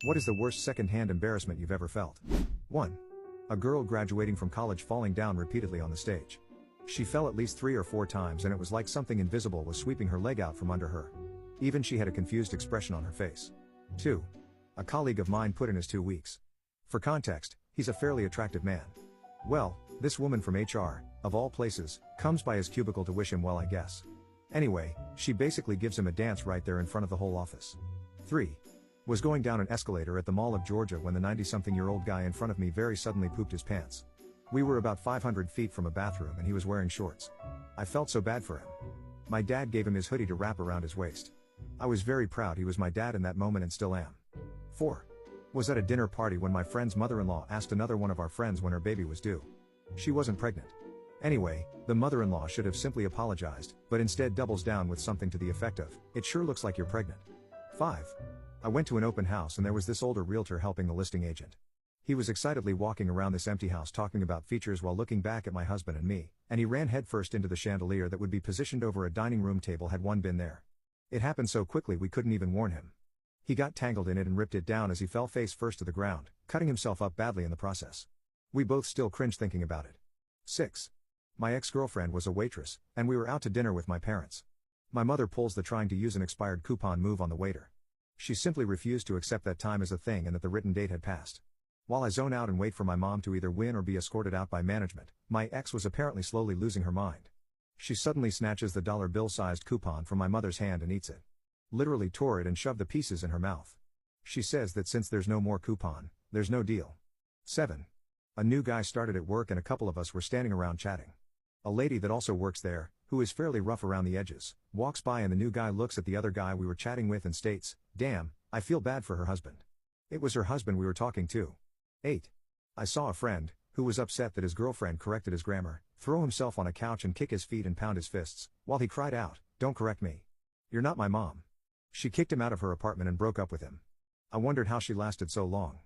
What is the worst second-hand embarrassment you've ever felt? 1. A girl graduating from college falling down repeatedly on the stage. She fell at least 3 or 4 times and it was like something invisible was sweeping her leg out from under her. Even she had a confused expression on her face. 2. A colleague of mine put in his 2 weeks. For context, he's a fairly attractive man. Well, this woman from HR, of all places, comes by his cubicle to wish him well, I guess. Anyway, she basically gives him a dance right there in front of the whole office. 3. Was going down an escalator at the Mall of Georgia when the 90-something-year-old guy in front of me very suddenly pooped his pants. We were about 500 feet from a bathroom and he was wearing shorts. I felt so bad for him. My dad gave him his hoodie to wrap around his waist. I was very proud he was my dad in that moment and still am. 4. Was at a dinner party when my friend's mother-in-law asked another one of our friends when her baby was due. She wasn't pregnant. Anyway, the mother-in-law should have simply apologized, but instead doubles down with something to the effect of, "It sure looks like you're pregnant." 5. I went to an open house and there was this older realtor helping the listing agent. He was excitedly walking around this empty house talking about features while looking back at my husband and me, and he ran headfirst into the chandelier that would be positioned over a dining room table had one been there. It happened so quickly we couldn't even warn him. He got tangled in it and ripped it down as he fell face first to the ground, cutting himself up badly in the process. We both still cringe thinking about it. 6. My ex-girlfriend was a waitress, and we were out to dinner with my parents. My mother pulls the trying to use an expired coupon move on the waiter. She simply refused to accept that time as a thing and that the written date had passed. While I zone out and wait for my mom to either win or be escorted out by management, my ex was apparently slowly losing her mind. She suddenly snatches the dollar bill-sized coupon from my mother's hand and eats it. Literally tore it and shoved the pieces in her mouth. She says that since there's no more coupon, there's no deal. 7. A new guy started at work and a couple of us were standing around chatting. A lady that also works there, who is fairly rough around the edges, walks by and the new guy looks at the other guy we were chatting with and states, "Damn, I feel bad for her husband." It was her husband we were talking to. 8. I saw a friend, who was upset that his girlfriend corrected his grammar, throw himself on a couch and kick his feet and pound his fists, while he cried out, "Don't correct me. You're not my mom." She kicked him out of her apartment and broke up with him. I wondered how she lasted so long.